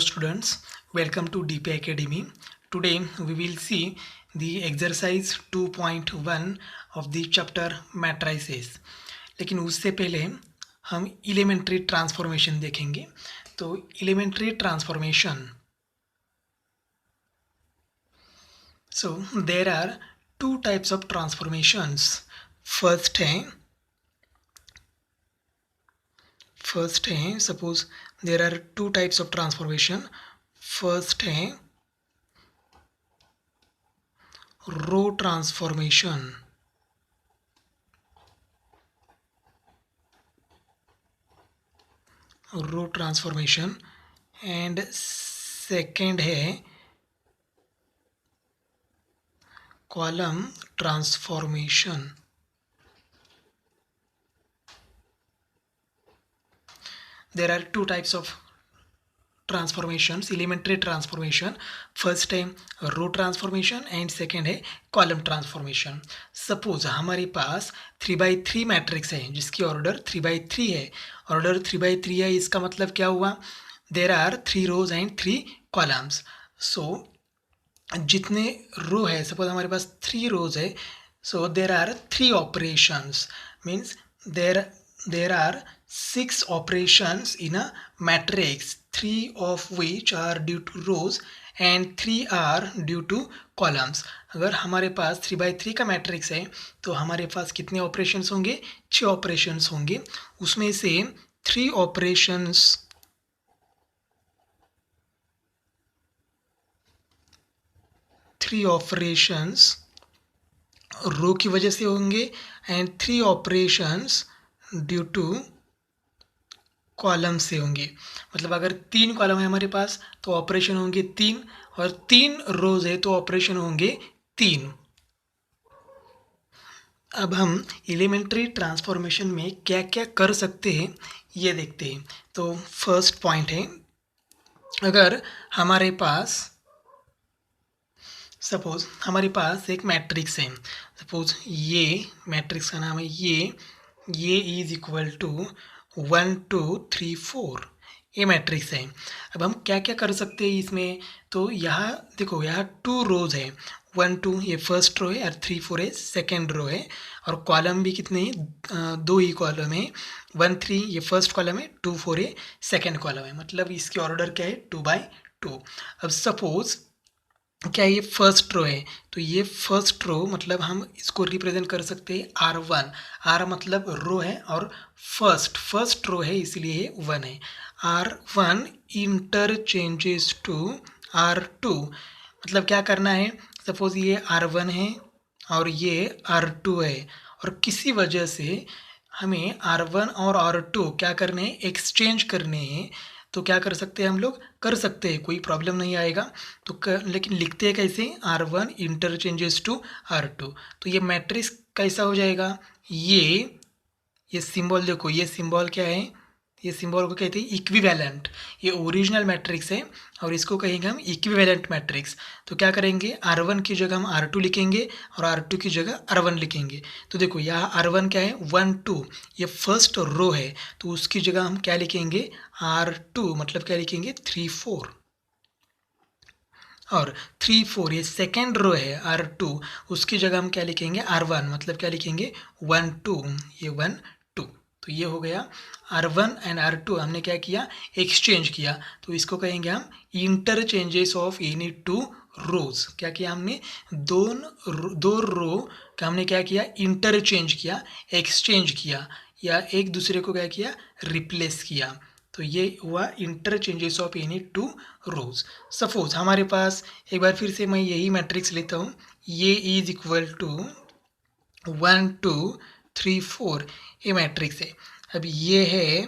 students, welcome to DP Academy. Today we will see the exercise 2.1 of the chapter matrices. लेकिन उससे पहले हम elementary transformation देखेंगे. तो elementary transformation, so there are two types of transformations. First है suppose there are two types of transformation. First है row transformation. Row transformation and second है column transformation. There are two types of transformations, elementary transformation. First है row transformation and second है column transformation. Suppose हमारे पास 3/3 matrix है जिसकी order 3/3 है. Order 3/3 है, इसका मतलब क्या हुआ? There are 3 rows and 3 columns. So जितने रो है, सपोज हमारे पास 3 rows है, so there are 3 operations, means there are 6 operations in a matrix, 3 of which are due to rows and 3 are due to columns. अगर हमारे पास 3/3 का मैट्रिक्स है तो हमारे पास कितने ऑपरेशंस होंगे? 6 ऑपरेशंस होंगे. उसमें से 3 ऑपरेशंस रो की वजह से होंगे and 3 operations due to column से होंगे. मतलब अगर 3 कॉलम है हमारे पास तो ऑपरेशन होंगे 3 और 3 रोज है तो ऑपरेशन होंगे 3. अब हम एलिमेंट्री ट्रांसफॉर्मेशन में क्या क्या कर सकते हैं ये देखते हैं. तो फर्स्ट पॉइंट है, अगर हमारे पास सपोज हमारे पास एक मैट्रिक्स है, सपोज ये मैट्रिक्स का नाम है ये इज इक्वल टू 1 2 3 4, ये मैट्रिक्स है. अब हम क्या क्या कर सकते हैं इसमें? तो यहाँ देखो, यहाँ 2 रोज है, 1 2 ये फर्स्ट रो है और 3 4 है सेकेंड रो है. और कॉलम भी कितने हैं? 2 ही कॉलम है. 1 3 ये फर्स्ट कॉलम है, 2 4 ये सेकेंड कॉलम है. मतलब इसकी ऑर्डर क्या है? 2/2. अब सपोज क्या ये फर्स्ट रो है, तो ये फर्स्ट रो मतलब हम इसको रिप्रेजेंट कर सकते हैं R1. R मतलब रो है और फर्स्ट रो है इसलिए ये 1 है. R1 interchanges to R2. मतलब क्या करना है? सपोज ये R1 है और ये R2 है और किसी वजह से हमें R1 और R2 क्या करने हैं? एक्सचेंज करने हैं. तो क्या कर सकते हैं? हम लोग कर सकते हैं, कोई प्रॉब्लम नहीं आएगा. तो लेकिन लिखते हैं कैसे? R1 interchanges to R2. तो ये मैट्रिक्स कैसा हो जाएगा? ये सिंबल देखो, ये सिंबल क्या है? ये सिंबल को कहते हैं इक्विवेलेंट. ये ओरिजिनल मैट्रिक्स है और इसको कहेंगे हम इक्विवेलेंट मैट्रिक्स. तो क्या करेंगे? R1 की जगह हम R2 लिखेंगे और R2 की जगह R1 लिखेंगे. तो देखो यहाँ R1 क्या है? 1 2, ये फर्स्ट रो है तो उसकी जगह हम क्या लिखेंगे? R2 मतलब क्या लिखेंगे? 3 4. और 3 4 ये सेकेंड रो है R2, उसकी जगह हम क्या लिखेंगे? R1 मतलब क्या लिखेंगे? 1 2, ये 1 2. तो ये हो गया R1 एंड R2 हमने क्या किया? एक्सचेंज किया. तो इसको कहेंगे हम इंटरचेंजेस ऑफ एनी 2 रोज. क्या किया हमने? दो रो का हमने क्या किया? इंटरचेंज किया, एक्सचेंज किया, या एक दूसरे को क्या किया? रिप्लेस किया. तो ये हुआ interchanges of any 2 rows. Suppose हमारे पास, एक बार फिर से मैं यही मैट्रिक्स लेता हूँ, ये इज इक्वल टू 1 2 3 4, ये मैट्रिक्स है. अब ये है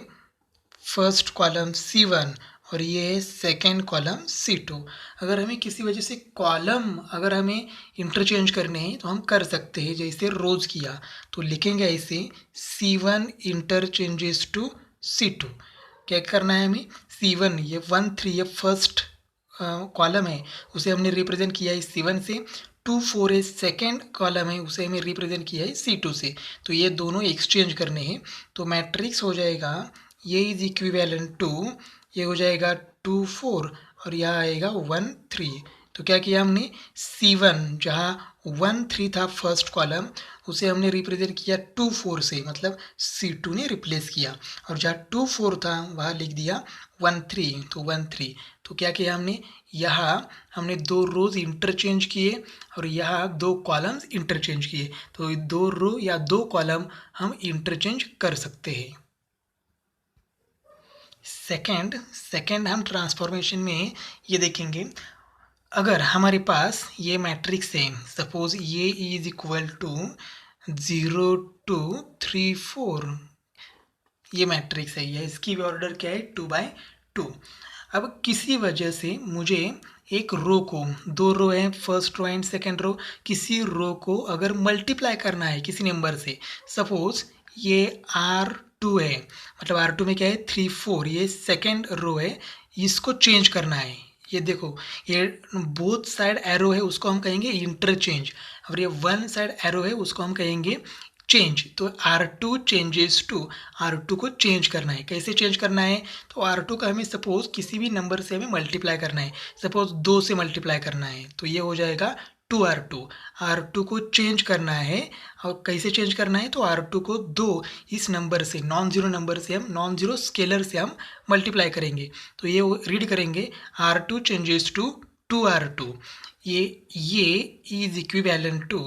फर्स्ट कॉलम C1 और ये है सेकेंड कॉलम C2. अगर हमें किसी वजह से कॉलम अगर हमें इंटरचेंज करने हैं तो हम कर सकते हैं, जैसे रोज किया. तो लिखेंगे ऐसे C1 इंटरचेंजेस टू C2. क्या करना है हमें? C1 ये 1 3 ये फर्स्ट कॉलम है उसे हमने रिप्रेजेंट किया है C1 से. 2 4 है सेकेंड कॉलम है उसे हमें रिप्रेजेंट किया है C2 से. तो ये दोनों एक्सचेंज करने हैं. तो मैट्रिक्स हो जाएगा ये इज इक्विवेलेंट टू ये हो जाएगा 2 4 और यहाँ आएगा 1 3। तो क्या किया हमने, C1 जहाँ 1 3 था फर्स्ट कॉलम, उसे हमने रिप्रेजेंट किया 2 4 से, मतलब C2 ने रिप्लेस किया, और जहाँ 2 4 था वहाँ लिख दिया 1 3, तो 1 3। तो क्या किया हमने, यहाँ हमने दो रोज इंटरचेंज किए और यहाँ दो कॉलम्स इंटरचेंज किए। तो दो रो या दो कॉलम हम इंटरचेंज कर सकते हैं। सेकंड हम ट्रांसफॉर्मेशन में ये देखेंगे, अगर हमारे पास ये मैट्रिक्स है, सपोज ये इज इक्वल टू 0 2 3 4, ये मैट्रिक्स है, ये इसकी ऑर्डर क्या है 2/2। अब किसी वजह से मुझे एक रो को, दो रो है first row and second row, किसी रो को अगर मल्टीप्लाई करना है किसी नंबर से, सपोज ये R2 है, मतलब R2 में क्या है 3 4, ये सेकेंड रो है, इसको चेंज करना है। ये देखो, ये बोथ साइड एरो है उसको हम कहेंगे इंटरचेंज, और ये वन साइड एरो है उसको हम कहेंगे चेंज। तो R2 चेंजेस टू, R2 को चेंज करना है। कैसे चेंज करना है, तो R2 का हमें सपोज किसी भी नंबर से हमें मल्टीप्लाई करना है, सपोज 2 से मल्टीप्लाई करना है, तो ये हो जाएगा 2R2। R2 को चेंज करना है, और कैसे चेंज करना है, तो R2 को 2 इस नंबर से, नॉन जीरो नंबर से, हम नॉन जीरो स्केलर से हम मल्टीप्लाई करेंगे। तो ये रीड करेंगे R2 चेंजेस टू 2R2, ये इज इक्विवेलेंट टू,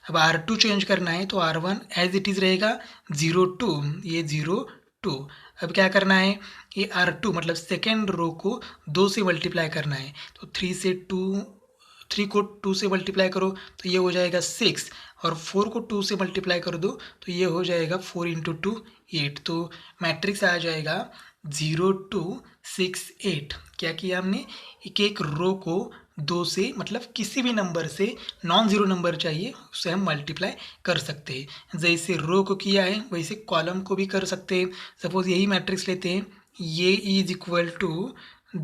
अब R2 चेंज करना है तो R1 एज इट इज़ रहेगा 0 2, ये 0 2। अब क्या करना है, ये R2 मतलब सेकेंड रो को 2 से मल्टीप्लाई करना है, तो 3 को 2 से मल्टीप्लाई करो तो ये हो जाएगा 6, और 4 को 2 से मल्टीप्लाई कर दो तो ये हो जाएगा 4 इंटू 2 8। तो मैट्रिक्स आ जाएगा 0 2 6 8। क्या किया हमने, एक रो को 2 से, मतलब किसी भी नंबर से, नॉन ज़ीरो नंबर चाहिए उसे हम मल्टीप्लाई कर सकते हैं। जैसे रो को किया है वैसे कॉलम को भी कर सकते हैं। सपोज यही मैट्रिक्स लेते हैं, ये इज इक्वल टू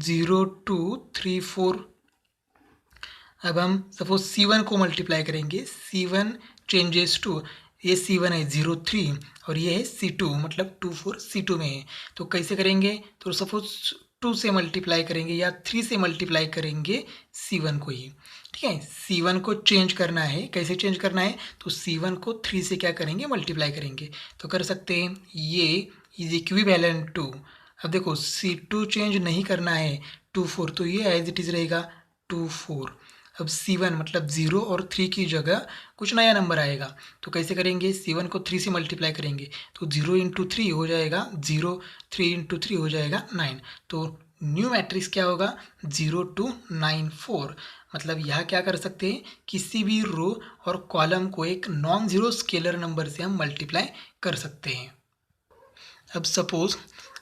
0 2 3 4। अब हम सपोज C1 को मल्टीप्लाई करेंगे, C1 चेंजेस टू, ये C1 है 0 3 और ये है C2, मतलब 2 4 C2 में है। तो कैसे करेंगे, तो सपोज 2 से मल्टीप्लाई करेंगे या 3 से मल्टीप्लाई करेंगे C1 को ही, ठीक है। C1 को चेंज करना है, कैसे चेंज करना है, तो C1 को 3 से क्या करेंगे, मल्टीप्लाई करेंगे। तो कर सकते हैं ये इज इक्विवेलेंट टू, अब देखो C2 चेंज नहीं करना है 2 4, तो ये एज इट इज़ रहेगा 2 4। अब C1 मतलब 0 और 3 की जगह कुछ नया नंबर आएगा, तो कैसे करेंगे, C1 को 3 से मल्टीप्लाई करेंगे तो 0 इंटू 3 हो जाएगा 0, 3 इंटू 3 हो जाएगा 9। तो न्यू मैट्रिक्स क्या होगा, 0 2 9 4। मतलब यह क्या कर सकते हैं, किसी भी रो और कॉलम को एक नॉन ज़ीरो स्केलर नंबर से हम मल्टीप्लाई कर सकते हैं। अब सपोज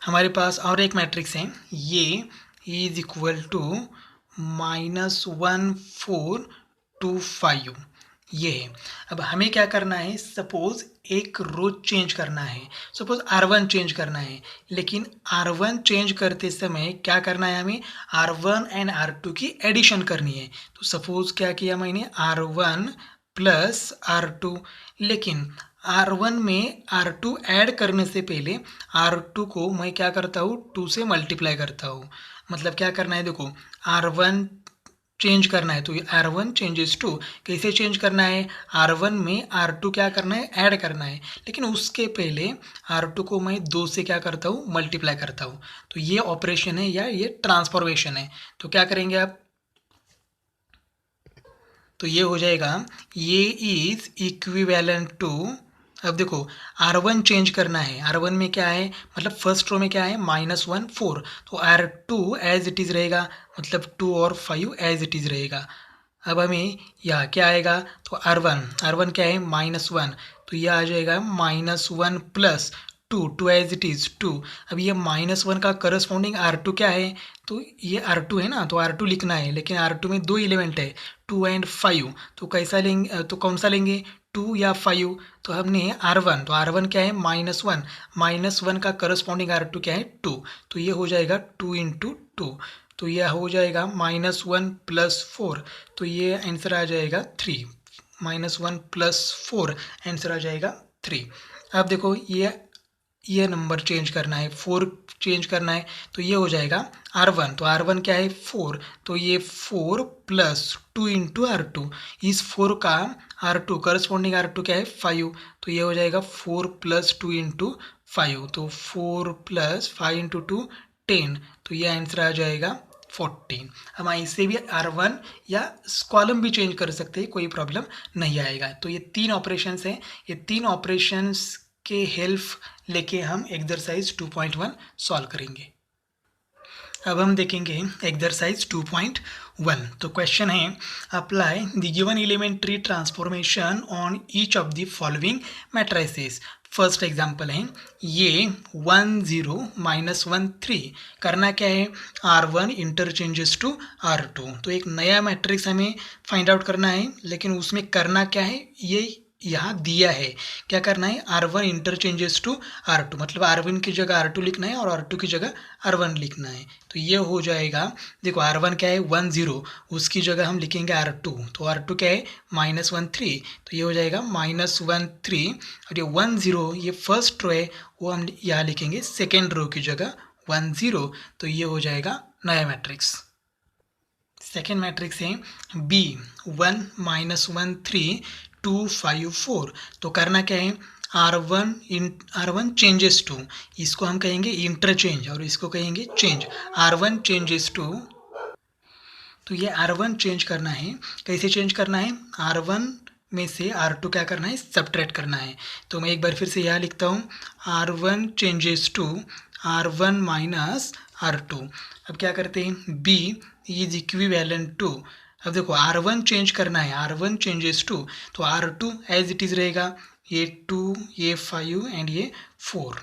हमारे पास और एक मैट्रिक्स है, ये इज इक्वल टू -1 4 2 5, ये है। अब हमें क्या करना है, सपोज एक रो चेंज करना है, सपोज R1 चेंज करना है, लेकिन R1 चेंज करते समय क्या करना है, हमें R1 एंड R2 की एडिशन करनी है। तो सपोज क्या किया मैंने, R1 प्लस R2, लेकिन R1 में R2 ऐड करने से पहले R2 को मैं क्या करता हूँ, 2 से मल्टीप्लाई करता हूँ। मतलब क्या करना है, देखो R1 चेंज करना है तो R1 चेंजेस टू, कैसे चेंज करना है, R1 में R2 क्या करना है, ऐड करना है, लेकिन उसके पहले R2 को मैं 2 से क्या करता हूँ, मल्टीप्लाई करता हूँ। तो ये ऑपरेशन है या ये ट्रांसफॉर्मेशन है। तो क्या करेंगे आप, तो ये हो जाएगा, ये इज इक्विवेलेंट टू, अब देखो R1 चेंज करना है, R1 में क्या है, मतलब फर्स्ट रो में क्या है, -1 4, तो R2 एज इट इज़ रहेगा, मतलब 2 और 5 एज इट इज़ रहेगा। अब हमें यहाँ क्या आएगा, तो R1 क्या है, -1, तो यह आ जाएगा -1 प्लस 2 एज इट इज़ 2। अब ये -1 का करस्पॉन्डिंग R2 क्या है, तो ये R2 है ना, तो R2 लिखना है, लेकिन R2 में दो एलिमेंट है 2 एंड 5, तो कैसा लेंगे, तो कौन सा लेंगे, 2 या 5। तो हमने R1, तो R1 क्या है, -1 का करस्पॉन्डिंग R2 क्या है, 2, तो ये हो जाएगा 2 इंटू 2, तो यह हो जाएगा -1 प्लस 4, तो ये आंसर आ जाएगा 3, -1 प्लस 4 आंसर आ जाएगा 3। अब देखो ये ये नंबर चेंज करना है, 4 चेंज करना है, तो ये हो जाएगा R1। तो R1 क्या है 4, तो ये 4 प्लस 2 इंटू R2, इस 4 का R2 करस्पॉन्डिंग R2 क्या है 5, तो ये हो जाएगा 4 प्लस 2 इंटू 5, तो 4 प्लस 5 इंटू 2 10, तो ये आंसर आ जाएगा 14। हम इसे भी R1 या कॉलम भी चेंज कर सकते हैं, कोई प्रॉब्लम नहीं आएगा। तो ये 3 ऑपरेशंस हैं, ये 3 ऑपरेशंस के हेल्प लेके हम एक्सरसाइज 2.1 सॉल्व करेंगे। अब हम देखेंगे एक्सरसाइज 2.1। तो क्वेश्चन है apply the given elementary transformation on each of the following matrices. First example है ये 1 0 -1 3, करना क्या है R1 इंटरचेंजेस टू R2। तो एक नया मैट्रिक्स हमें फाइंड आउट करना है, लेकिन उसमें करना क्या है ये यहाँ दिया है। क्या करना है R1 इंटरचेंजेस टू R2, मतलब R1 की जगह R2 लिखना है और R2 की जगह R1 लिखना है। तो ये हो जाएगा, देखो R1 क्या है 1 0, उसकी जगह हम लिखेंगे R2, तो R2 क्या है -1 3, तो ये हो जाएगा -1 3, और ये 1 0 ये फर्स्ट रो है, वो हम यहाँ लिखेंगे सेकेंड रो की जगह 1 0, तो ये हो जाएगा नया मैट्रिक्स। सेकेंड मैट्रिक्स है B 1 -1 3 2 5 4, तो करना क्या है R1 चेंजेस टू, इसको हम कहेंगे इंटरचेंज और इसको कहेंगे चेंज। R1 चेंजेस टू, तो ये R1 चेंज करना है, कैसे चेंज करना है R1 में से R2 क्या करना है सब्ट्रैक्ट करना है। तो मैं एक बार फिर से यहाँ लिखता हूँ R1 changes to R1 minus R2। अब क्या करते हैं B इज इक्विवेलेंट टू, अब देखो R1 चेंज करना है, R1 चेंजेस टू, तो R2 एज इट इज़ रहेगा, ये 2 ये 5 एंड ये 4।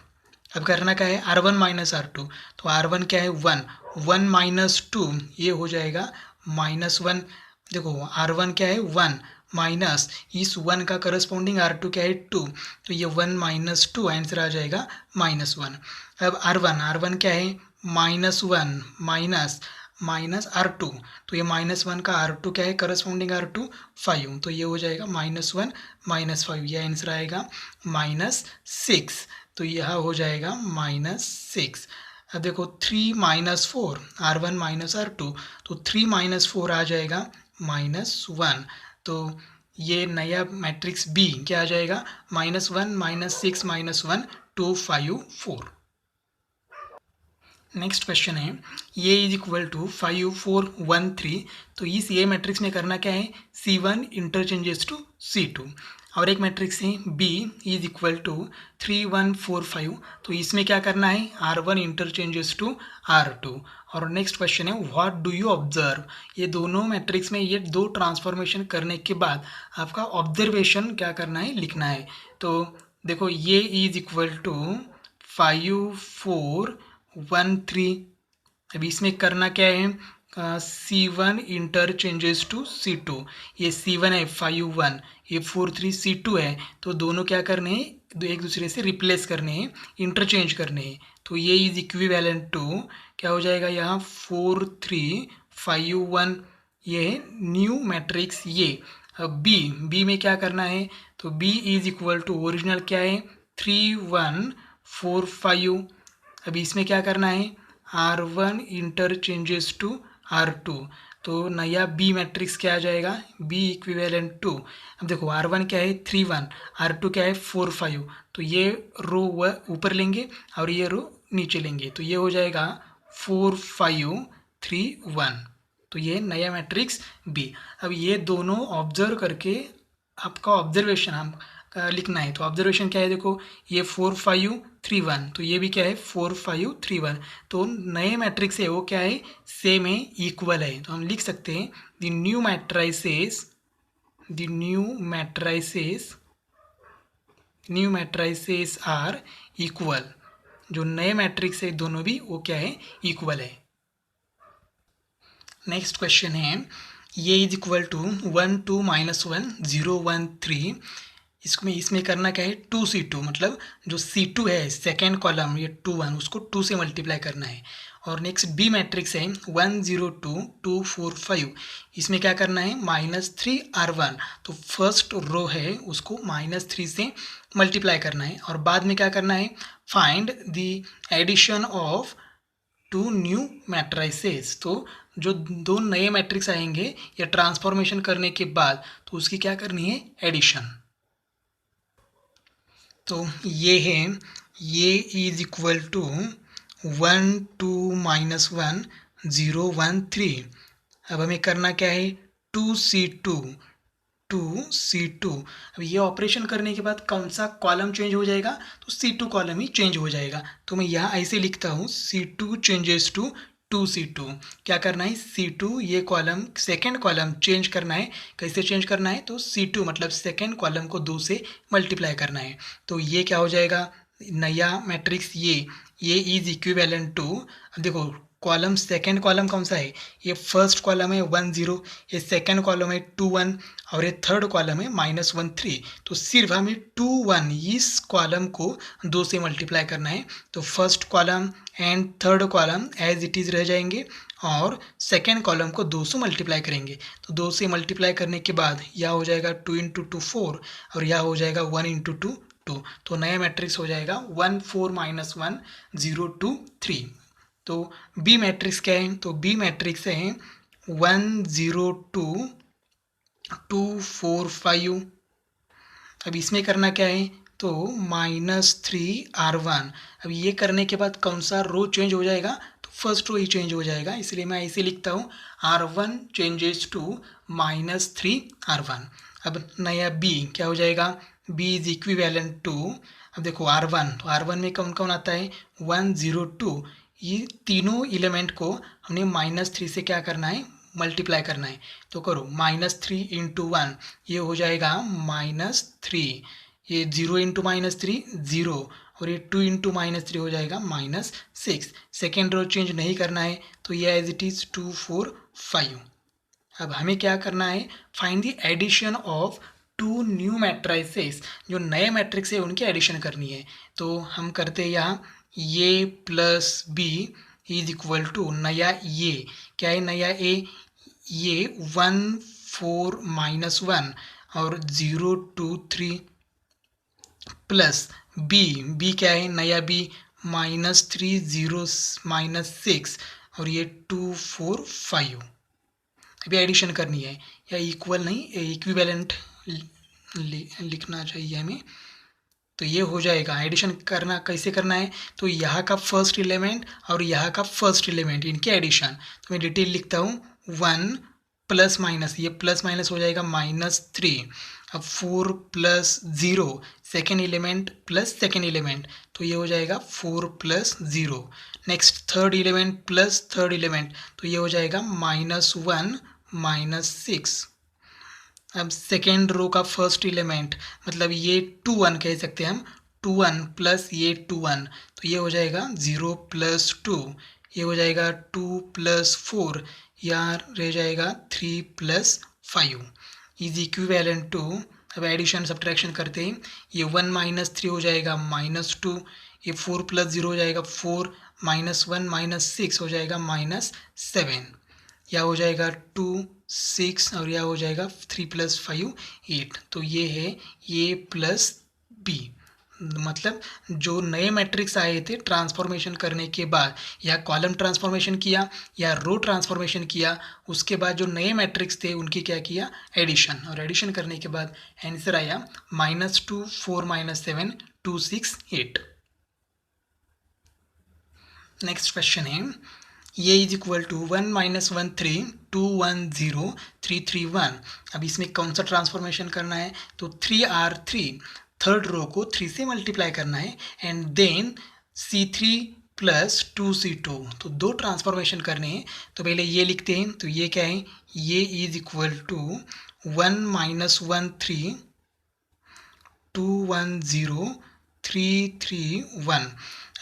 अब करना क्या है R1 माइनस R2, तो R1 क्या है 1, 1 माइनस 2 ये हो जाएगा -1। देखो R1 क्या है 1 माइनस इस 1 का करस्पॉन्डिंग R2 क्या है 2, तो ये 1 माइनस 2 आंसर आ जाएगा -1। अब R1 क्या है -1 माइनस R2, तो ये -1 का R2 क्या है करस्पॉन्डिंग R2 5, तो ये हो जाएगा -1 -5, ये आंसर आएगा -6, तो यह हो जाएगा -6। अब देखो 3 -4 R1 माइनस R2, तो 3 -4 आ जाएगा -1, तो ये नया मैट्रिक्स B क्या आ जाएगा -1 -6 -1 2 5 4। नेक्स्ट क्वेश्चन है ये इज इक्वल टू 5 4 1 3, तो इस ये मैट्रिक्स में करना क्या है C1 इंटरचेंजेस टू C2, और एक मैट्रिक्स है B इज इक्वल टू 3 1 4 5, तो इसमें क्या करना है R1 इंटरचेंजेस टू R2। और नेक्स्ट क्वेश्चन है व्हाट डू यू ऑब्जर्व, ये दोनों मैट्रिक्स में ये दो ट्रांसफॉर्मेशन करने के बाद आपका ऑब्जर्वेशन क्या करना है लिखना है। तो देखो ये इज इक्वल टू 5 4 1 3, अब इसमें करना क्या है C1 इंटरचेंजेस टू C2, ये C1 है 5 1, ये 4 3 C2 है, तो दोनों क्या करने हैं एक दूसरे से रिप्लेस करने हैं, इंटरचेंज करने हैं। तो ये इज इक्विवेलेंट टू क्या हो जाएगा यहाँ 4 3 5 1, ये है न्यू मैट्रिक्स ये। अब B में क्या करना है, तो B is equal to original क्या है 3 1 4 5, अब इसमें क्या करना है R1 इंटरचेंजेस टू R2, तो नया B मैट्रिक्स क्या आ जाएगा B इक्विवेलेंट टू, अब देखो R1 क्या है 3 1, R2 क्या है 4 5, तो ये रो ऊपर लेंगे और ये रो नीचे लेंगे, तो ये हो जाएगा 4 5 3 1, तो ये नया मैट्रिक्स B। अब ये दोनों ऑब्जर्व करके आपका ऑब्जर्वेशन हम लिखना है। तो ऑब्जर्वेशन क्या है देखो ये 4 5 3 1, तो ये भी क्या है 4 5 3 1, तो नए मैट्रिक्स है वो क्या है सेम है इक्वल है, तो हम लिख सकते हैं the new matrices are equal, जो नए मैट्रिक्स है दोनों भी वो क्या है इक्वल है। नेक्स्ट क्वेश्चन है ये इज इक्वल टू 1 2 -1 0 1 3, इसमें करना क्या है 2 C2, मतलब जो C2 है सेकेंड कॉलम ये 2 1 उसको 2 से मल्टीप्लाई करना है, और नेक्स्ट बी मैट्रिक्स है 1 0 2 2 4 5, इसमें क्या करना है -3R1, तो फर्स्ट रो है उसको -3 से मल्टीप्लाई करना है और बाद में क्या करना है find the addition of two new matrices. तो जो दो नए मैट्रिक्स आएंगे या ट्रांसफॉर्मेशन करने के बाद तो उसकी क्या करनी है एडिशन। तो ये है ये इज इक्वल टू 1 2 -1 0 1 3। अब हमें करना क्या है 2C2 2C2। अब ये ऑपरेशन करने के बाद कौन सा कॉलम चेंज हो जाएगा तो C2 कॉलम ही चेंज हो जाएगा। तो मैं यहाँ ऐसे लिखता हूँ C2 चेंजेस टू 2C2। क्या करना है C2 ये कॉलम सेकेंड कॉलम चेंज करना है। कैसे चेंज करना है तो C2 मतलब सेकेंड कॉलम को 2 से मल्टीप्लाई करना है। तो ये क्या हो जाएगा नया मैट्रिक्स ये इज इक्विवेलेंट टू, देखो कॉलम सेकेंड कॉलम कौन सा है ये फर्स्ट कॉलम है 1 0, ये सेकेंड कॉलम है 2 1 और ये थर्ड कॉलम है -1 3। तो सिर्फ हमें 2 1 इस कॉलम को 2 से मल्टीप्लाई करना है। तो first column and third column as it is रह जाएंगे और सेकेंड कॉलम को 2 से मल्टीप्लाई करेंगे। तो 2 से मल्टीप्लाई करने के बाद यह हो जाएगा 2 × 2 4 और यह हो जाएगा 1 × 2 2। तो नया मैट्रिक्स हो जाएगा 1 4 -1 0 2 3। तो बी मैट्रिक्स क्या है तो बी मैट्रिक्स है 1 0 2 2 4 5। अब इसमें करना क्या है तो -3R1। अब ये करने के बाद कौन सा रो चेंज हो जाएगा तो फर्स्ट रो ही चेंज हो जाएगा, इसलिए मैं ऐसे लिखता हूँ R1 चेंजेस टू -3R1। अब नया बी क्या हो जाएगा बी इज इक्विवेलेंट टू, अब देखो R1, तो R1 में कौन कौन आता है 1 0 2। ये तीनों एलिमेंट को हमने -3 से क्या करना है मल्टीप्लाई करना है। तो करो -3 × 1 ये हो जाएगा -3, ये 0 × -3 0 और ये 2 × -3 हो जाएगा -6। सेकेंड रो चेंज नहीं करना है तो ये एज इट इज़ 2 4 5। अब हमें क्या करना है find the addition of two new matrices, जो नए मैट्रिक्स है उनकी एडिशन करनी है। तो हम करते हैं यहाँ ये plus B is equal to नया ये क्या है नया ए ये 1 4 -1 और 0 2 3 प्लस बी क्या है नया बी -3 0 -6 और ये 2 4 5। अभी एडिशन करनी है या इक्वल नहीं इक्विवेलेंट लिखना चाहिए हमें। तो ये हो जाएगा एडिशन करना कैसे करना है तो यहाँ का फर्स्ट एलिमेंट और यहाँ का फर्स्ट एलिमेंट इनके एडिशन। तो मैं डिटेल लिखता हूँ 1 प्लस माइनस ये प्लस माइनस हो जाएगा -3। अब 4 plus 0 second element plus second element तो ये हो जाएगा 4 plus 0। Next third element plus third element तो ये हो जाएगा -1 -6। अब सेकेंड रो का फर्स्ट एलिमेंट मतलब ये 2 1 कह सकते हैं हम 2 1 प्लस ये 2 1 तो ये हो जाएगा 0 प्लस 2, ये हो जाएगा 2 प्लस 4, यहाँ रह जाएगा 3 प्लस 5 इज इक्विवेलेंट टू। अब एडिशन सब्ट्रैक्शन करते हैं ये 1 -3 हो जाएगा -2, ये 4 प्लस 0 हो जाएगा 4 -1 -6 हो जाएगा -7, यह हो जाएगा 2 6 और यह हो जाएगा 3 + 5 8। तो ये है ए प्लस बी, मतलब जो नए मैट्रिक्स आए थे ट्रांसफॉर्मेशन करने के बाद या कॉलम ट्रांसफॉर्मेशन किया या रो ट्रांसफॉर्मेशन किया उसके बाद जो नए मैट्रिक्स थे उनकी क्या किया एडिशन, और एडिशन करने के बाद आंसर आया -2 4 -7 2 6 8। नेक्स्ट क्वेश्चन है ये इज इक्वल टू 1 -1 3 2 1 0 3 3 1। अब इसमें कौन सा ट्रांसफॉर्मेशन करना है तो 3R3 थर्ड रो को 3 से मल्टीप्लाई करना है एंड देन C3 + 2C2। तो दो ट्रांसफॉर्मेशन करने हैं। तो पहले ये लिखते हैं तो ये क्या है ये इज इक्वल टू 1 -1 3 2 1 0 3 3 1।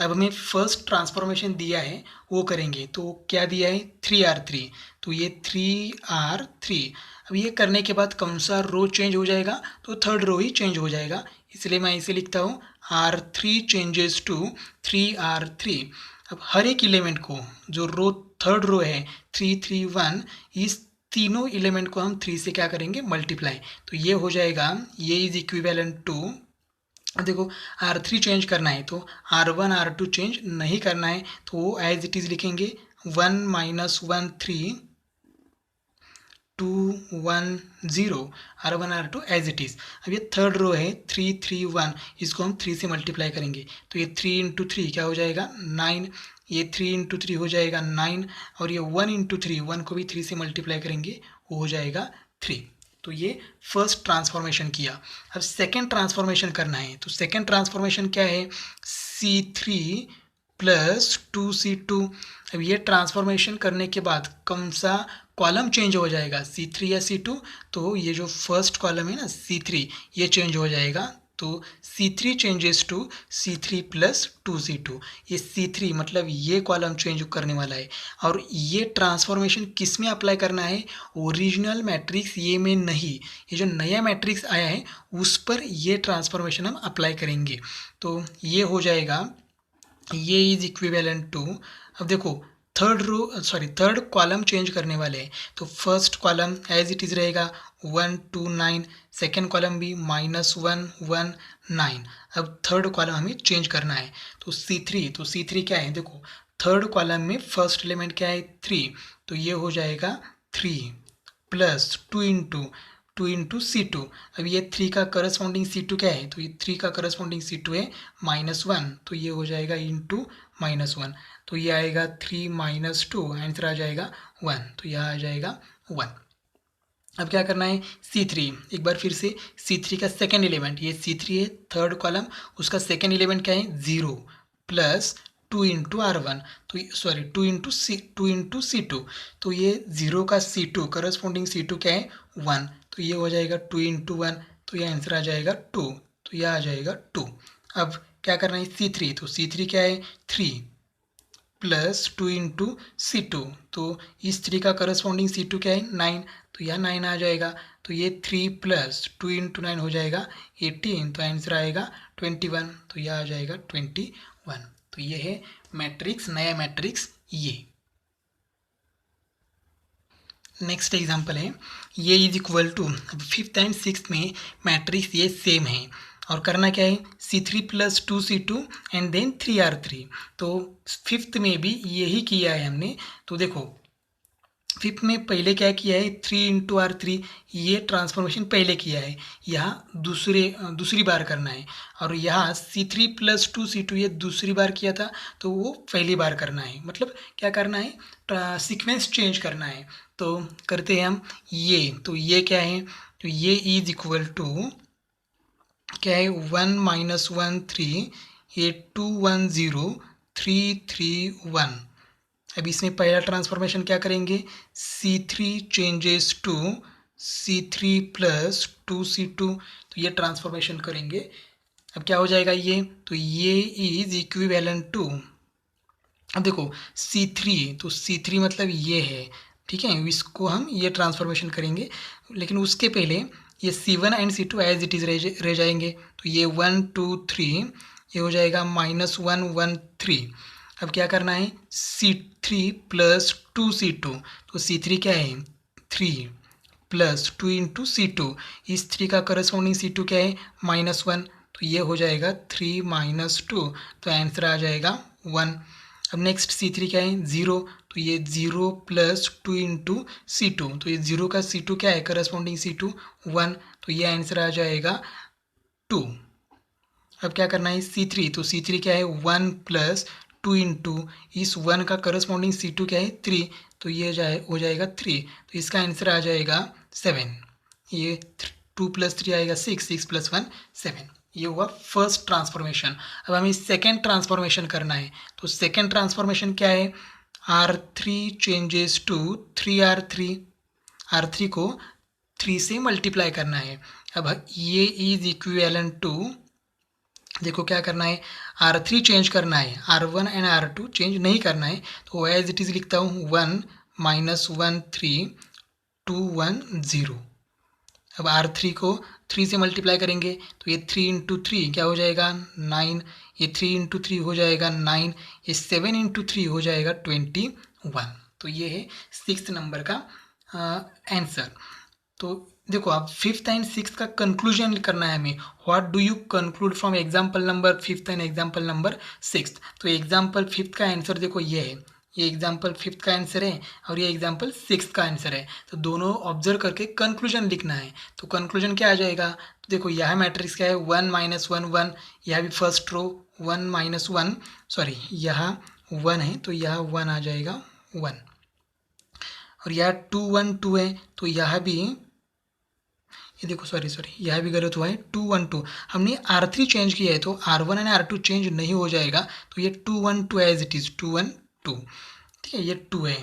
अब हमें फर्स्ट ट्रांसफॉर्मेशन दिया है वो करेंगे। तो क्या दिया है 3R3, तो ये 3R3। अब ये करने के बाद कौन सा रो चेंज हो जाएगा तो थर्ड रो ही चेंज हो जाएगा, इसलिए मैं इसे लिखता हूँ R3 चेंजेस टू 3R3। अब हर एक एलिमेंट को, जो रो थर्ड रो है 3 3 1, इस तीनों एलिमेंट को हम 3 से क्या करेंगे, मल्टीप्लाई। तो ये हो जाएगा, ये इज इक्विवेलेंट टू, देखो R3 चेंज करना है तो R1 R2 चेंज नहीं करना है, तो वो एज इट इज़ लिखेंगे 1 - 1 3 2 1 0, R1 R2 as it is. अब ये थर्ड रो है 3 3 1, इसको हम 3 से मल्टीप्लाई करेंगे, तो ये 3 × 3 क्या हो जाएगा 9, ये 3 × 3 हो जाएगा 9, और ये 1 × 3, 1 को भी 3 से मल्टीप्लाई करेंगे, वो हो जाएगा 3। तो ये फर्स्ट ट्रांसफॉर्मेशन किया। अब सेकेंड ट्रांसफॉर्मेशन करना है, तो सेकेंड ट्रांसफॉर्मेशन क्या है, C3 + 2C2। अब ये ट्रांसफॉर्मेशन करने के बाद कौन सा कॉलम चेंज हो जाएगा, C3 या C2, तो ये जो फर्स्ट कॉलम है ना C3, ये चेंज हो जाएगा, तो C3 changes to C3 + 2C2। ये C3 मतलब ये कॉलम चेंज करने वाला है, और ये ट्रांसफॉर्मेशन किस में अप्लाई करना है, ओरिजिनल मैट्रिक्स ये में नहीं, ये जो नया मैट्रिक्स आया है उस पर ये ट्रांसफॉर्मेशन हम अप्लाई करेंगे। तो ये हो जाएगा, ये इज इक्विवेलेंट टू, अब देखो थर्ड कॉलम चेंज करने वाले हैं, तो first column as it is रहेगा 1 2 9, सेकेंड कॉलम भी -1 1 9। अब थर्ड कॉलम हमें चेंज करना है, तो C3 क्या है, देखो थर्ड कॉलम में फर्स्ट एलिमेंट क्या है 3, तो ये हो जाएगा 3 + 2 × C2। अब ये 3 का करस्पॉन्डिंग C2 क्या है, तो ये 3 का करस्पॉन्डिंग C2 है -1, तो ये हो जाएगा इंटू -1, तो ये आएगा 3 - 2, आंसर आ जाएगा 1, तो यह आ जाएगा 1। अब क्या करना है, C3, एक बार फिर से C3 का सेकेंड एलिमेंट, ये C3 है थर्ड कॉलम, उसका सेकेंड एलिमेंट क्या है 0 + 2 × R1, तो सॉरी 2 × C2, तो ये 0 का C2 करस्पॉन्डिंग C2 क्या है 1, तो ये हो जाएगा 2 × 1, तो ये आंसर आ जाएगा 2, तो यह आ जाएगा 2। अब क्या करना है C3, तो C3 क्या है 3 + 2 × C2, तो इस 3 का करस्पॉन्डिंग C2 क्या है 9, तो यह 9 आ जाएगा, तो ये 3 + 2 × 9 हो जाएगा 18, तो आंसर आएगा 21, तो यह आ जाएगा 21। तो ये है मैट्रिक्स, नया मैट्रिक्स ये। नेक्स्ट एग्जांपल है, ये इज इक्वल टू, अब फिफ्थ एंड सिक्स्थ में मैट्रिक्स ये सेम है, और करना क्या है C3 + 2C2 and then 3R3। तो फिफ्थ में भी यही किया है हमने, तो देखो फिफ्थ में पहले क्या किया है 3 × R3, ये ट्रांसफॉर्मेशन पहले किया है, यहाँ दूसरी बार करना है, और यहाँ C3 + 2C2 ये दूसरी बार किया था, तो वो पहली बार करना है, मतलब क्या करना है सीक्वेंस चेंज करना है। तो करते हैं हम ये, तो ये क्या है, तो ये इज इक्वल टू क्या है 1 - 1 3, ये 2 1 0 3 3 1। अब इसमें पहला ट्रांसफॉर्मेशन क्या करेंगे, C3 changes to C3 + 2C2, तो ये ट्रांसफॉर्मेशन करेंगे। अब क्या हो जाएगा ये, तो ये इज इक्विवेलेंट टू, अब देखो C3, तो C3 मतलब ये है, ठीक है, इसको हम ये ट्रांसफॉर्मेशन करेंगे, लेकिन उसके पहले ये C1 and C2 as it is रह जाएंगे, तो ये 1 2 3, ये हो जाएगा -1 1 3। अब क्या करना है C3 + 2C2, तो C3 क्या है 3 + 2 × C2, इस 3 का करस्पॉन्डिंग C2 क्या है -1, तो ये हो जाएगा 3 - 2, तो आंसर आ जाएगा 1। अब नेक्स्ट C3 क्या है 0, तो ये 0 + 2 × C2, तो ये 0 का C2 क्या है करस्पॉन्डिंग C2 1, तो ये आंसर आ जाएगा 2। अब क्या करना है C3, तो C3 क्या है 1 + 2 × इस 1 का करस्पॉन्डिंग C2 क्या है 3, तो ये हो जाएगा 3, तो इसका आंसर आ जाएगा 7। ये 2 + 3 आएगा 6, 6 + 1 7। ये हुआ फर्स्ट ट्रांसफॉर्मेशन। अब हमें सेकेंड ट्रांसफॉर्मेशन करना है, तो सेकेंड ट्रांसफॉर्मेशन क्या है R3 changes to 3R3, R3 को 3 से मल्टीप्लाई करना है। अब ये इज इक्विवेलेंट टू, देखो क्या करना है R3 चेंज करना है, R1 एंड R2 चेंज नहीं करना है, तो एज इट इज़ लिखता हूँ 1 - 1 3 2 1 0। अब R3 को 3 से मल्टीप्लाई करेंगे तो ये 3 इंटू 3 क्या हो जाएगा 9, ये 3 इंटू 3 हो जाएगा 9, ये 7 इंटू 3 हो जाएगा 21। तो ये है 6th नंबर का आंसर। तो देखो आप 5th एंड 6th का कंक्लूजन करना है हमें। What do you conclude from example number 5th and example number 6th। तो एग्जाम्पल 5th का आंसर देखो ये है, ये एग्जाम्पल 5th का आंसर है और ये एग्जाम्पल 6th का आंसर है। तो दोनों ऑब्जर्व करके कंक्लूजन लिखना है। तो कंक्लूजन क्या आ जाएगा, तो देखो यह मैट्रिक्स क्या है 1 - 1 1, यह भी फर्स्ट रो 1 - 1, सॉरी यहाँ 1 है तो यह 1 आ जाएगा 1, और यह 2 1 2 है तो यह भी, ये देखो सॉरी यह भी गलत हुआ है 2 1 2। हमने R3 चेंज किया है तो R1 एंड R2 चेंज नहीं हो जाएगा, तो ये 2 1 2 एज इट इज़ 2 1 2, ठीक है, ये 2 है।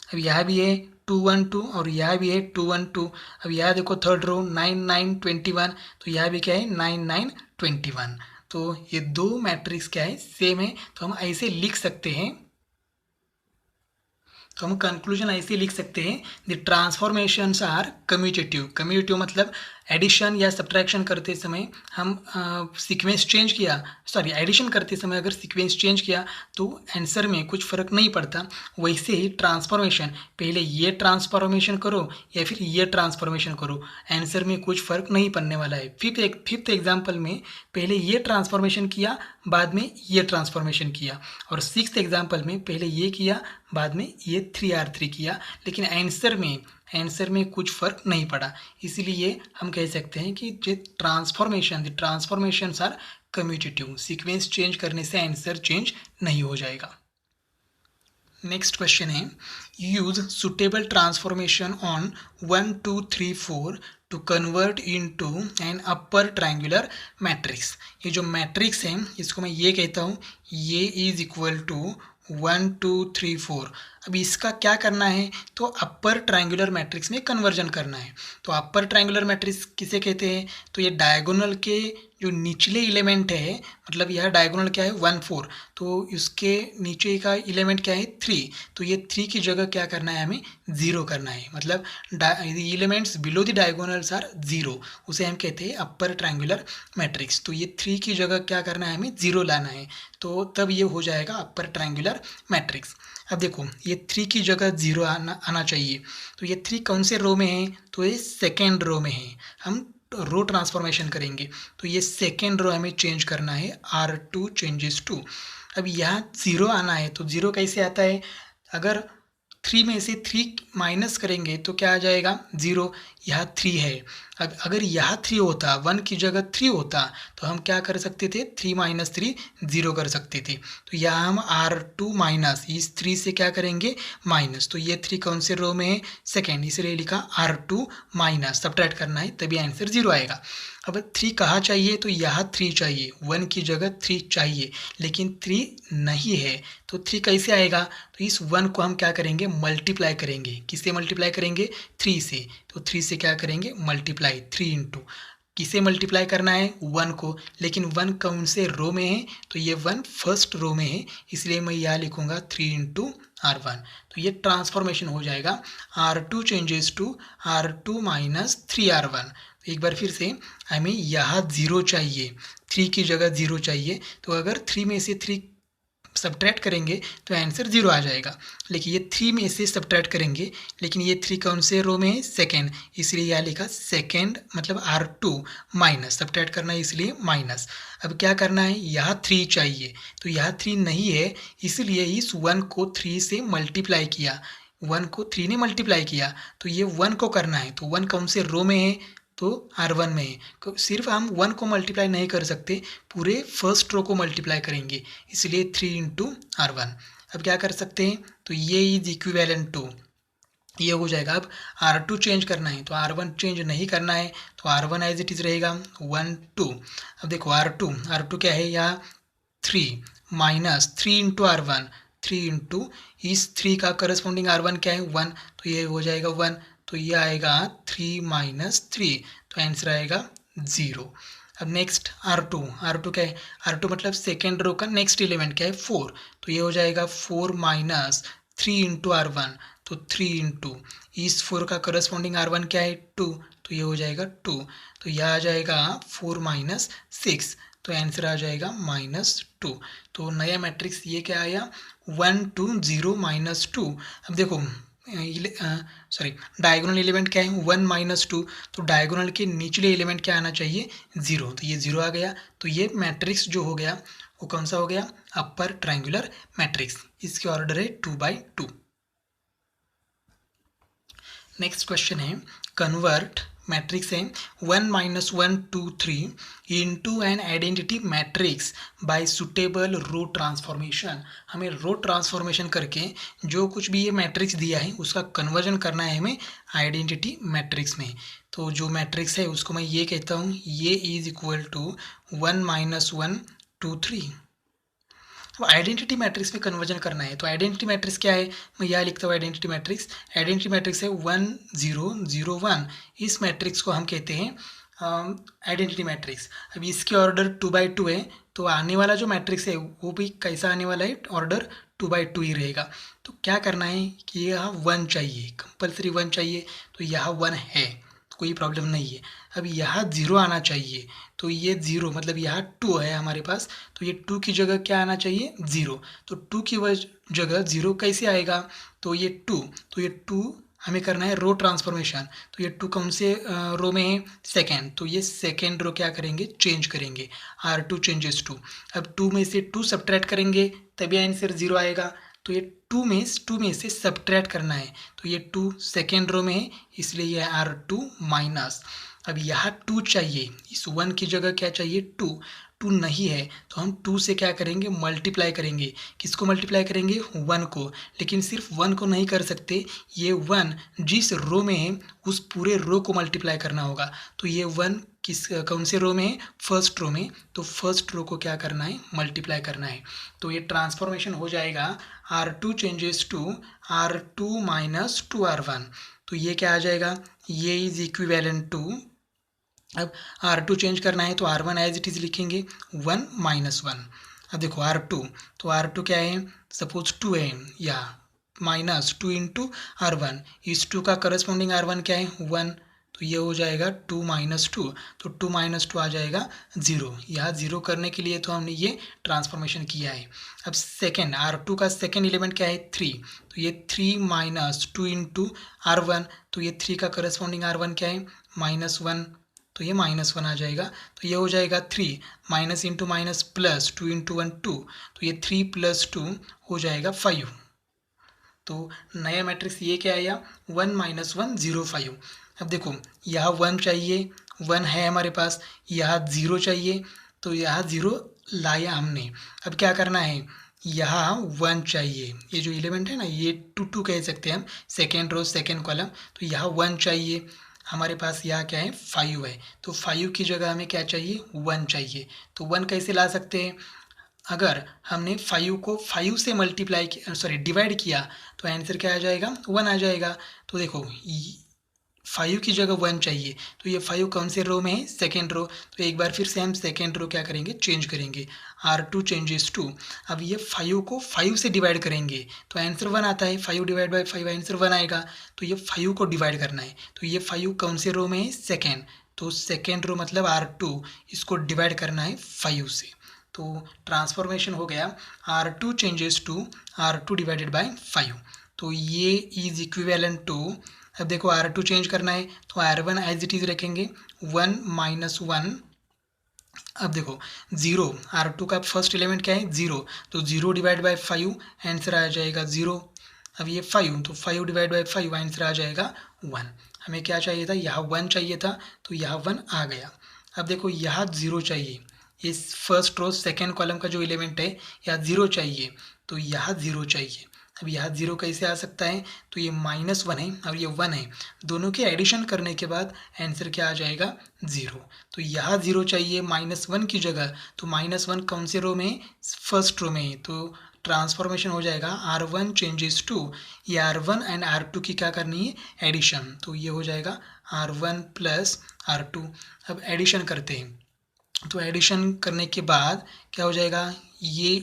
अब यह भी है 2 1 2 और यह भी है 2 1 2। अब यह देखो थर्ड रो 9 9 21, तो यह भी क्या है 9 9 21। तो ये दो मैट्रिक्स क्या है सेम है, तो हम ऐसे लिख सकते हैं, तो हम कंक्लूजन ऐसे लिख सकते हैं the transformations are commutative. Commutative मतलब एडिशन या सब्ट्रैक्शन करते समय हम सीक्वेंस चेंज किया, सॉरी एडिशन करते समय अगर सीक्वेंस चेंज किया तो आंसर में कुछ फ़र्क नहीं पड़ता। वैसे ही ट्रांसफॉर्मेशन, पहले ये ट्रांसफॉर्मेशन करो या फिर ये ट्रांसफॉर्मेशन करो, आंसर में कुछ फ़र्क नहीं पड़ने वाला है। फिफ्थ एग्जाम्पल में पहले ये ट्रांसफॉर्मेशन किया बाद में ये ट्रांसफॉर्मेशन किया, और 6th एग्जाम्पल में पहले ये किया बाद में ये 3R3 किया, लेकिन आंसर में कुछ फ़र्क नहीं पड़ा। इसीलिए हम कह सकते हैं कि जो transformations are commutative, sequence change करने से आंसर चेंज नहीं हो जाएगा। नेक्स्ट क्वेश्चन है use suitable transformation on 1 2 3 4 to convert into an upper triangular matrix. ये जो मैट्रिक्स है इसको मैं ये कहता हूँ, ये इज इक्वल टू 1 2 3 4। अब इसका क्या करना है, तो अपर ट्रायंगुलर मैट्रिक्स में कन्वर्जन करना है। तो अपर ट्रायंगुलर मैट्रिक्स किसे कहते हैं, तो ये डायगोनल के जो निचले एलिमेंट है, मतलब यह डायगोनल क्या है 1 4, तो इसके नीचे का एलिमेंट क्या है 3, तो ये 3 की जगह क्या करना है हमें 0 करना है, मतलब elements below the diagonals are 0, उसे हम कहते हैं अपर ट्रायंगुलर मैट्रिक्स। तो ये 3 की जगह क्या करना है हमें 0 लाना है, तो तब ये हो जाएगा अपर ट्रायंगुलर मैट्रिक्स। अब देखो ये 3 की जगह 0 आना चाहिए, तो ये 3 कौन से रो में है, तो ये सेकेंड रो में है। हम रो ट्रांसफॉर्मेशन करेंगे तो ये सेकेंड रो हमें चेंज करना है, R2 चेंजेस टू। अब यहाँ 0 आना है, तो 0 कैसे आता है, अगर 3 में से 3 माइनस करेंगे तो क्या आ जाएगा 0, यहाँ 3 है। अब अगर यहाँ 3 होता, 1 की जगह 3 होता, तो हम क्या कर सकते थे 3 - 3 0 कर सकते थे। तो यहाँ हम R2 माइनस इस 3 से क्या करेंगे माइनस, तो ये 3 कौन से रो में है सेकेंड, इसलिए लिखा R2 माइनस, सब्ट्रैक्ट करना है तभी आंसर 0 आएगा। अब 3 कहाँ चाहिए, तो यहाँ 3 चाहिए, 1 की जगह 3 चाहिए, लेकिन 3 नहीं है, तो 3 कैसे आएगा, तो इस 1 को हम क्या करेंगे मल्टीप्लाई करेंगे, किससे मल्टीप्लाई करेंगे 3 से, तो 3 से क्या करेंगे मल्टीप्लाई, 3 इंटू किसे मल्टीप्लाई करना है 1 को, लेकिन 1 कौन से रो में है, तो ये 1 फर्स्ट रो में है, इसलिए मैं यहाँ लिखूँगा 3 इंटू R1। तो ये ट्रांसफॉर्मेशन हो जाएगा R2 changes to R2 minus 3R1। तो एक बार फिर से हमें यहाँ 0 चाहिए, 3 की जगह 0 चाहिए, तो अगर 3 में से 3 सब्ट्रैक्ट करेंगे तो आंसर 0 आ जाएगा, लेकिन ये 3 में से सब्ट्रैक्ट करेंगे, लेकिन ये 3 कौन से रो में है सेकेंड, इसलिए यहाँ लिखा सेकेंड, मतलब R2 माइनस, सब्ट्रैक्ट करना है इसलिए माइनस। अब क्या करना है, यहाँ 3 चाहिए, तो यहाँ 3 नहीं है, इसलिए इस 1 को 3 से मल्टीप्लाई किया, 1 को 3 ने मल्टीप्लाई किया, तो ये 1 को करना है, तो 1 कौन से रो में है, तो R1 में है। सिर्फ हम 1 को मल्टीप्लाई नहीं कर सकते, पूरे फर्स्ट रो को मल्टीप्लाई करेंगे, इसलिए 3 इंटू R1। अब क्या कर सकते हैं, तो ये इज इक्विवेलेंट टू, ये हो जाएगा। अब R2 चेंज करना है, तो R1 चेंज नहीं करना है, तो R1 एज इट इज़ रहेगा 1 2। अब देखो R2 क्या है, यहाँ 3 माइनस 3 इंटू R1, 3 इंटू इस 3 का करस्पॉन्डिंग R1 क्या है 1, तो ये हो जाएगा 1, तो ये आएगा 3 माइनस 3, तो आंसर आएगा 0। अब नेक्स्ट R2 क्या है, R2 मतलब सेकेंड रो का नेक्स्ट एलिमेंट क्या है 4, तो ये हो जाएगा 4 माइनस 3 इंटू R1, तो 3 इंटू इस 4 का करस्पॉन्डिंग R1 क्या है 2, तो ये हो जाएगा 2, तो यह आ जाएगा 4 माइनस 6, तो आंसर आ जाएगा -2। तो नया मैट्रिक्स ये क्या आया 1 2 0 -2। अब देखो सॉरी डायगोनल एलिमेंट क्या है 1 -2, तो डायगोनल के निचले एलिमेंट क्या आना चाहिए 0, तो ये 0 आ गया। तो ये मैट्रिक्स जो हो गया वो कौन सा हो गया अपर ट्रायंगुलर मैट्रिक्स, इसके ऑर्डर है 2/2। नेक्स्ट क्वेश्चन है कन्वर्ट मैट्रिक्स है 1 -1 2 3 into an identity matrix by suitable row transformation. हमें रो ट्रांसफॉर्मेशन करके जो कुछ भी ये मैट्रिक्स दिया है उसका कन्वर्जन करना है हमें आइडेंटिटी मैट्रिक्स में। तो जो मैट्रिक्स है उसको मैं ये कहता हूँ ये इज इक्वल टू 1 -1 2 3। अब आइडेंटिटी मैट्रिक्स में कन्वर्जन करना है तो आइडेंटिटी मैट्रिक्स क्या है, मैं यह लिखता हूँ आइडेंटिटी मैट्रिक्स है 1 0 0 1। इस मैट्रिक्स को हम कहते हैं आइडेंटिटी मैट्रिक्स। अब इसके ऑर्डर 2/2 है, तो आने वाला जो मैट्रिक्स है वो भी कैसा आने वाला है ऑर्डर 2/2 ही रहेगा। तो क्या करना है कि यहाँ 1 चाहिए, कंपल्सरी 1 चाहिए, तो यहाँ 1 है तो कोई प्रॉब्लम नहीं है। अब यहाँ 0 आना चाहिए, तो ये 0 मतलब यहाँ 2 है हमारे पास, तो ये 2 की जगह क्या आना चाहिए 0, तो 2 की जगह 0 कैसे आएगा, तो ये 2, तो ये 2 हमें करना है रो ट्रांसफॉर्मेशन। तो ये 2 कौन से रो में है सेकेंड, तो ये सेकेंड रो क्या करेंगे चेंज करेंगे, R2 चेंजेस 2। अब 2 में से 2 सब्ट्रैक्ट करेंगे तभी आंसर 0 आएगा, तो ये 2 में से सब्ट्रैक्ट करना है, तो ये 2 सेकेंड रो में है इसलिए ये R2 माइनस। अब यहाँ 2 चाहिए, इस 1 की जगह क्या चाहिए 2, 2 नहीं है तो हम 2 से क्या करेंगे मल्टीप्लाई करेंगे, किसको मल्टीप्लाई करेंगे 1 को, लेकिन सिर्फ 1 को नहीं कर सकते, ये 1 जिस रो में है उस पूरे रो को मल्टीप्लाई करना होगा। तो ये 1 कौन से रो में है फर्स्ट रो में, तो फर्स्ट रो को क्या करना है मल्टीप्लाई करना है। तो ये ट्रांसफॉर्मेशन हो जाएगा R2 changes to R2 minus 2R1, तो ये क्या आ जाएगा ये इज इक्विवेलेंट टू, अब R2 चेंज करना है तो R1 एज इट इज़ लिखेंगे 1 -1। अब देखो R2, तो R2 क्या है सपोज 2 है या -2 इंटू R1, इस 2 का करस्पॉन्डिंग R1 क्या है 1, तो ये हो जाएगा 2 - 2, तो 2 - 2 आ जाएगा 0। यहाँ 0 करने के लिए तो हमने ये ट्रांसफॉर्मेशन किया है। अब सेकेंड R2 का सेकेंड एलिमेंट क्या है 3, तो ये 3 - 2 इंटू R1, तो ये 3 का करस्पॉन्डिंग R1 क्या है -1, तो ये -1 आ जाएगा, तो ये हो जाएगा 3 minus into minus plus 2 into 1 2, तो ये 3 + 2 हो जाएगा 5। तो नया मैट्रिक्स ये क्या आया 1 - 1 0 5। अब देखो यहाँ 1 चाहिए, 1 है हमारे पास, यहाँ 0 चाहिए, तो यहाँ 0 लाया हमने। अब क्या करना है यहाँ 1 चाहिए, ये जो एलिमेंट है ना ये 2 2 कह सकते हैं हम, सेकेंड रो सेकेंड कॉलम, तो यहाँ 1 चाहिए हमारे पास, यहाँ क्या है 5 है, तो 5 की जगह हमें क्या चाहिए 1 चाहिए। तो 1 कैसे ला सकते हैं, अगर हमने 5 को 5 से मल्टीप्लाई डिवाइड किया तो आंसर क्या आ जाएगा 1 आ जाएगा। तो देखो 5 की जगह 1 चाहिए, तो ये 5 कौन से रो में है सेकेंड रो, तो एक बार फिर से हम सेकेंड रो क्या करेंगे चेंज करेंगे, R2 चेंजेस 2। अब ये 5 को 5 से डिवाइड करेंगे तो आंसर 1 आता है, 5 डिवाइड बाई 5 आंसर 1 आएगा। तो ये 5 को डिवाइड करना है, तो ये 5 कौन से रो में है सेकेंड, तो सेकेंड रो मतलब R2, इसको डिवाइड करना है 5 से। तो ट्रांसफॉर्मेशन हो गया R2 changes to R2 divided by 5, तो ये इज इक्विवेलेंट टू, अब देखो R2 चेंज करना है तो R1 एज इट इज रखेंगे 1 - 1। अब देखो 0, R2 का फर्स्ट एलिमेंट क्या है 0, तो 0 डिवाइड बाय 5 आंसर आ जाएगा 0। अब ये 5, तो 5 डिवाइड बाय 5 आंसर आ जाएगा 1। हमें क्या चाहिए था यहाँ 1 चाहिए था, तो यहाँ 1 आ गया। अब देखो यहाँ 0 चाहिए, इस फर्स्ट रो सेकेंड कॉलम का जो एलिमेंट है यहाँ 0 चाहिए, तो यहाँ 0 चाहिए। अब यहाँ 0 कैसे आ सकता है, तो ये -1 है और ये 1 है, दोनों के एडिशन करने के बाद आंसर क्या आ जाएगा 0। तो यहाँ 0 चाहिए -1 की जगह, तो -1 कौन से रो में फर्स्ट रो में है, तो ट्रांसफॉर्मेशन हो जाएगा R1 चेंजेस टू, ये R1 एंड R2 की क्या करनी है एडिशन, तो ये हो जाएगा R1 + R2। अब एडिशन करते हैं, तो एडिशन करने के बाद क्या हो जाएगा ये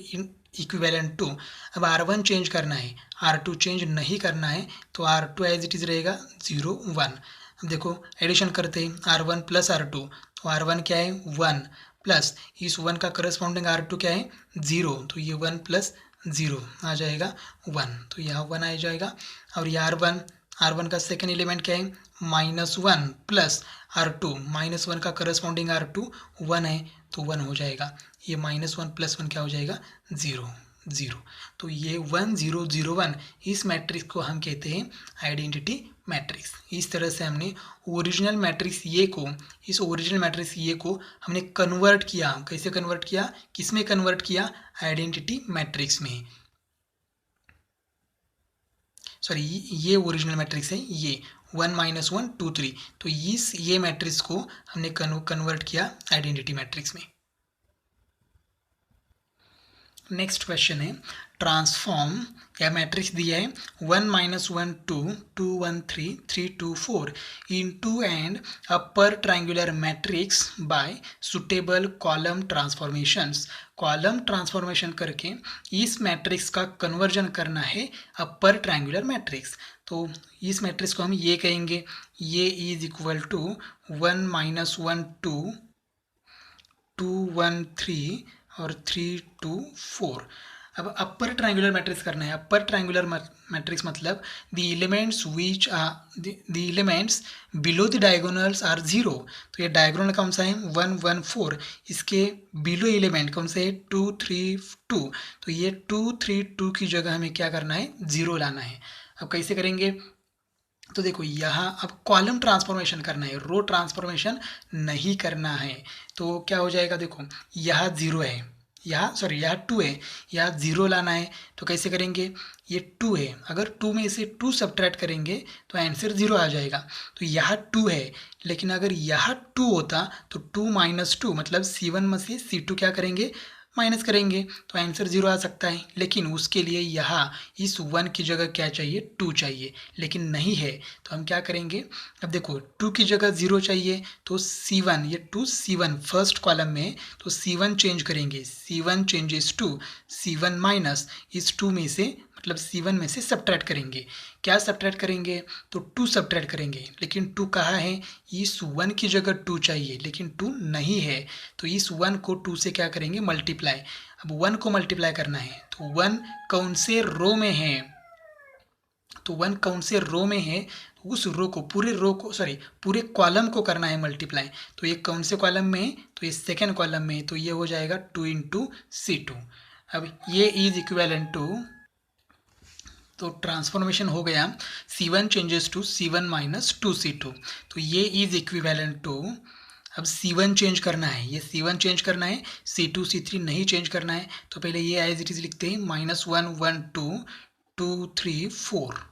इक्विवेलेंट टू, अब R1 चेंज करना है, R2 चेंज नहीं करना है, तो R2 एज इट इज़ रहेगा 0 1। अब देखो एडिशन करते हैं R1 प्लस R2, तो R1 क्या है 1 प्लस इस 1 का करस्पॉन्डिंग R2 क्या है 0, तो ये 1 प्लस 0 आ जाएगा 1, तो यहाँ 1 आ जाएगा। और ये R1 का सेकेंड एलिमेंट क्या है -1 प्लस R2, -1 का करस्पॉन्डिंग R2 1 है, तो 1 हो जाएगा। ये -1 प्लस 1 क्या हो जाएगा 0 0। तो ये 1 0 0 1 इस मैट्रिक्स को हम कहते हैं आइडेंटिटी मैट्रिक्स। इस तरह से हमने ओरिजिनल मैट्रिक्स ये को, इस ओरिजिनल मैट्रिक्स ये को हमने कन्वर्ट किया। कैसे कन्वर्ट किया, किस में कन्वर्ट किया, आइडेंटिटी मैट्रिक्स में। सॉरी, ये ओरिजिनल मैट्रिक्स है, ये 1 -1 2 3, तो ये मैट्रिक्स को हमने कन्वर्ट किया आइडेंटिटी मैट्रिक्स में। नेक्स्ट क्वेश्चन है, ट्रांसफॉर्म या मैट्रिक्स दिया है 1 -1 2 2 1 3 3 2 4 into and upper triangular matrix by suitable column transformations. Column transformation करके इस मैट्रिक्स का कन्वर्जन करना है अपर ट्रायंगुलर मैट्रिक्स। तो इस मैट्रिक्स को हम ये कहेंगे, ये इज इक्वल टू 1 -1 2 2 1 3 और 3 2 4। अब अपर ट्रायंगुलर मैट्रिक्स करना है। अपर ट्रायंगुलर मैट्रिक्स मतलब the elements which the elements below the diagonals are 0। तो ये डायगोनल कौन सा है 1 1 4, इसके बिलो एलिमेंट कौन से है 2 3 2, तो ये 2 3 2 की जगह हमें क्या करना है 0 लाना है। अब कैसे करेंगे, तो देखो यहाँ अब कॉलम ट्रांसफॉर्मेशन करना है, रो ट्रांसफॉर्मेशन नहीं करना है। तो क्या हो जाएगा, देखो यहाँ 0 है, यहाँ 2 है, यहाँ 0 लाना है। तो कैसे करेंगे, ये 2 है, अगर 2 में से 2 सब्ट्रैक्ट करेंगे तो आंसर 0 आ जाएगा। तो यहाँ 2 है, लेकिन अगर यहाँ 2 होता तो 2 - 2 मतलब C1 में से C2 क्या करेंगे माइनस करेंगे, तो आंसर 0 आ सकता है। लेकिन उसके लिए यहाँ इस 1 की जगह क्या चाहिए 2 चाहिए, लेकिन नहीं है, तो हम क्या करेंगे, अब देखो 2 की जगह 0 चाहिए, तो C1, ये 2 C1 फर्स्ट कॉलम में, तो C1 चेंज करेंगे, C1 changes to C1 minus इस 2 में से मतलब C1 में से सब्ट्रैक्ट करेंगे। क्या सब्ट्रैक्ट करेंगे, तो 2 सब्ट्रैक्ट करेंगे, लेकिन 2 कहाँ है, इस 1 की जगह 2 चाहिए, लेकिन 2 नहीं है, तो इस 1 को 2 से क्या करेंगे मल्टीप्लाई। अब 1 को मल्टीप्लाई करना है, तो 1 कौन से रो में है, तो 1 कौन से रो में है, उस रो को पूरे कॉलम को करना है मल्टीप्लाई। तो ये कौन से कॉलम में है, तो ये सेकेंड कॉलम में है, तो ये हो जाएगा 2 × C2। अब ये इज इक्विवेलेंट टू, तो ट्रांसफॉर्मेशन हो गया C1 changes to C1 minus 2C2, तो ये इज इक्विवेलेंट टू, अब C1 चेंज करना है, ये C1 चेंज करना है, C2 C3 नहीं चेंज करना है। तो पहले ये एज इट इज लिखते हैं -1 1 2 2 3 4।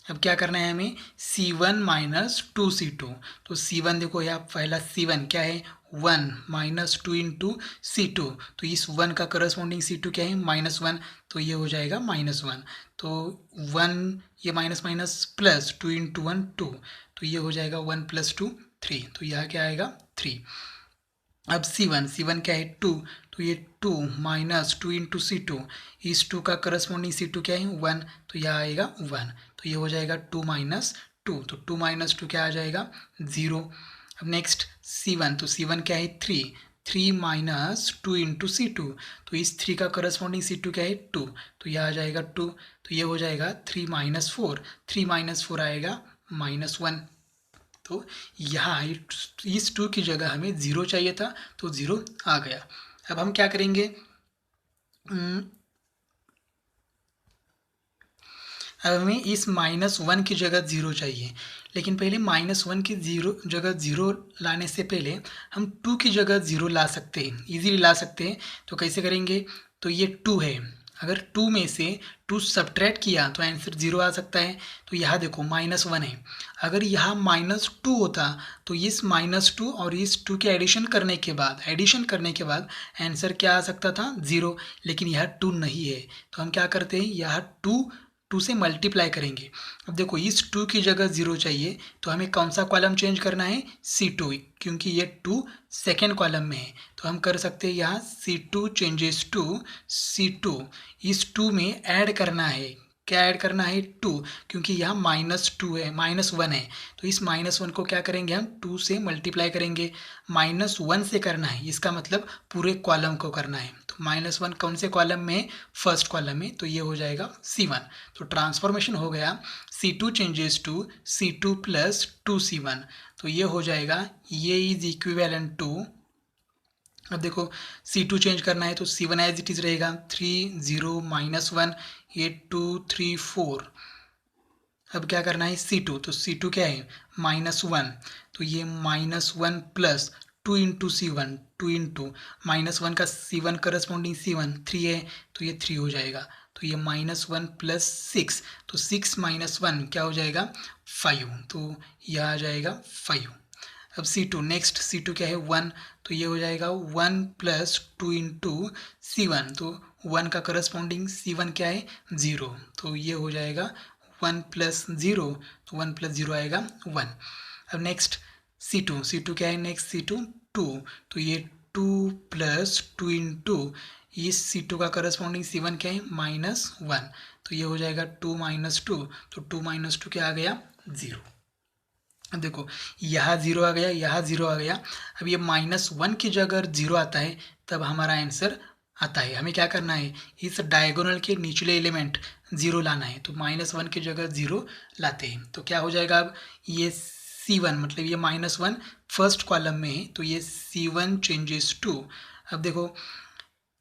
अब क्या करना है हमें C1 माइनस 2C2, तो C1 देखो यहाँ पहला C1 क्या है 1 -2 × C2, तो इस 1 का करस्पॉन्डिंग C2 क्या है -1, तो ये हो जाएगा -1, तो 1 ये माइनस माइनस प्लस 2 × 1 2, तो ये हो जाएगा 1 + 2 3, तो यहाँ क्या आएगा 3। अब C1 क्या है 2, तो ये 2 -2 × C2, इस 2 का करस्पॉन्डिंग C2 क्या है 1, तो यह आएगा 1, तो ये हो जाएगा 2 - 2, तो 2 - 2 क्या आ जाएगा 0। अब नेक्स्ट C1, तो C1 क्या है 3 3 -2 × C2, तो इस 3 का करस्पॉन्डिंग C2 क्या है 2, तो यह आ जाएगा 2, तो ये हो जाएगा 3 - 4, 3 - 4 आएगा -1। तो यहाँ इस 2 की जगह हमें 0 चाहिए था, तो 0 आ गया। अब हम क्या करेंगे, अब हमें इस -1 की जगह 0 चाहिए, लेकिन पहले -1 की जगह 0 लाने से पहले हम 2 की जगह 0 ला सकते हैं, इजीली ला सकते हैं। तो कैसे करेंगे, तो ये 2 है, अगर 2 में से 2 सब्ट्रैक्ट किया तो आंसर 0 आ सकता है। तो यहाँ देखो -1 है, अगर यहाँ -2 होता तो इस -2 और इस 2 के एडिशन करने के बाद आंसर क्या आ सकता था 0, लेकिन यह 2 नहीं है, तो हम क्या करते हैं, यह 2 टू से मल्टीप्लाई करेंगे। अब देखो इस टू की जगह ज़ीरो चाहिए तो हमें कौन सा कॉलम चेंज करना है, C2, क्योंकि ये टू सेकेंड कॉलम में है। तो हम कर सकते हैं यहाँ C2 चेंजेस टू C2, इस टू में ऐड करना है, क्या ऐड करना है, टू, क्योंकि यहाँ -2 है, -1 है। तो इस -1 को क्या करेंगे, हम टू से मल्टीप्लाई करेंगे। -1 से करना है, इसका मतलब पूरे कॉलम को करना है। तो -1 कौन से कॉलम में, फर्स्ट कॉलम में, तो ये हो जाएगा C1। तो ट्रांसफॉर्मेशन हो गया C2 changes to C2 plus 2C1। तो ये हो जाएगा, ये इज इक्विवेलेंट टू, अब देखो C2 चेंज करना है तो C1 एज इट इज़ रहेगा, 3 0 -1, ये 2 3 4। अब क्या करना है C2, तो C2 क्या है, -1, तो ये -1 प्लस 2 इंटू C1, 2 इंटू -1 का C1 करस्पॉन्डिंग C1 3 है, तो ये 3 हो जाएगा। तो ये -1 प्लस 6, तो 6 - 1 क्या हो जाएगा, 5, तो यह आ जाएगा 5। अब C2, नेक्स्ट C2 क्या है, 1, तो ये हो जाएगा 1 प्लस 2 इंटू C1, तो 1 का करस्पॉन्डिंग C1 क्या है, 0, तो ये हो जाएगा 1 प्लस 0, तो 1 प्लस 0 आएगा 1। अब नेक्स्ट C2 क्या है, नेक्स्ट C2 2, तो ये 2 प्लस 2 इंटू इस C2 का करस्पॉन्डिंग C1 क्या है, -1, तो ये हो जाएगा 2 - 2, तो 2 - 2 क्या आ गया, 0। अब देखो यहाँ 0 आ गया, यहाँ 0 आ गया। अब ये -1 की जगह अगर 0 आता है तब हमारा आंसर आता है। हमें क्या करना है, इस डायगोनल के निचले एलिमेंट 0 लाना है, तो -1 की जगह 0 लाते हैं। तो क्या हो जाएगा, अब ये C1 मतलब ये -1 फर्स्ट कॉलम में है, तो ये C1 चेंजेस टू, अब देखो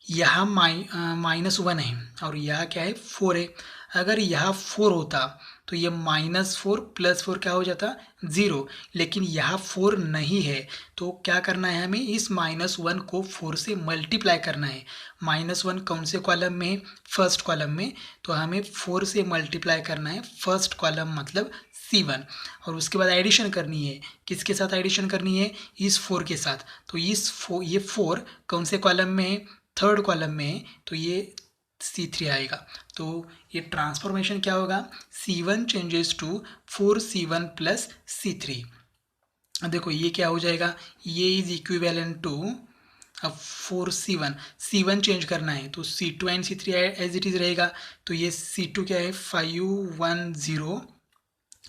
यहाँ -1 है और यहाँ क्या है, 4 है। अगर यहाँ 4 होता तो ये -4 + 4 क्या हो जाता, 0, लेकिन यहाँ 4 नहीं है। तो क्या करना है, हमें इस -1 को 4 से मल्टीप्लाई करना है। -1 कौन से कॉलम में है, फर्स्ट कॉलम में, तो हमें 4 से मल्टीप्लाई करना है, फर्स्ट कॉलम मतलब C1, और उसके बाद एडिशन करनी है। किसके साथ एडिशन करनी है, इस 4 के साथ। तो ये 4 कौन से कॉलम में है, थर्ड कॉलम में है, तो ये C3 आएगा। तो ये ट्रांसफॉर्मेशन क्या होगा, C1 changes to 4C1 plus C3। अब देखो ये क्या हो जाएगा, ये इज इक्विवेलेंट टू, अब 4C1, C1 चेंज करना है तो C2 and C3 as it is रहेगा। तो ये C2 क्या है, 5 1 0,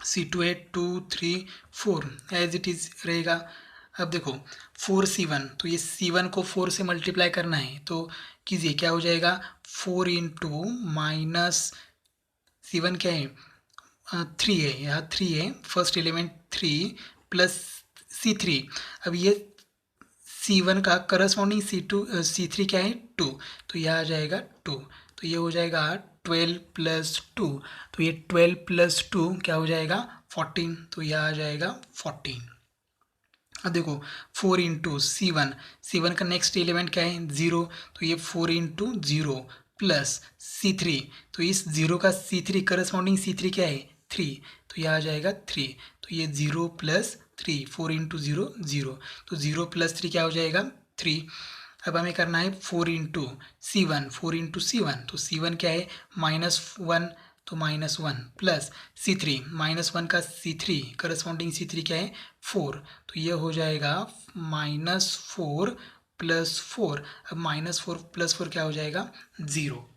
C2 है 2 3 4 एज इट इज रहेगा। अब देखो 4C1, तो ये C1 को 4 से मल्टीप्लाई करना है, तो कीजिए क्या हो जाएगा, 4 इंटू -C1 क्या है, 3 है, यहाँ 3 है, फर्स्ट एलिमेंट 3 प्लस C3। अब ये C1 का करस्पॉन्डिंग C3 क्या है, 2, तो यह आ जाएगा 2, तो ये हो जाएगा 12 + 2, तो ये 12 + 2 क्या हो जाएगा, 14, तो यह आ जाएगा 14। अब देखो 4 इंटू C1 का नेक्स्ट एलिमेंट क्या है, 0, तो ये 4 इंटू 0 प्लस C3, तो इस 0 का C3 करस्पॉन्डिंग C3 क्या है, 3, तो यह आ जाएगा 3, तो ये 0 + 3, 4 इंटू 0 0, तो 0 + 3 क्या हो जाएगा, 3। अब हमें करना है 4 इंटू C1, तो C1 क्या है, -1, तो -1 प्लस C3, -1 का C3 करस्पॉन्डिंग C3 क्या है, 4, तो ये हो जाएगा -4 + 4। अब -4 + 4 क्या हो जाएगा, 0।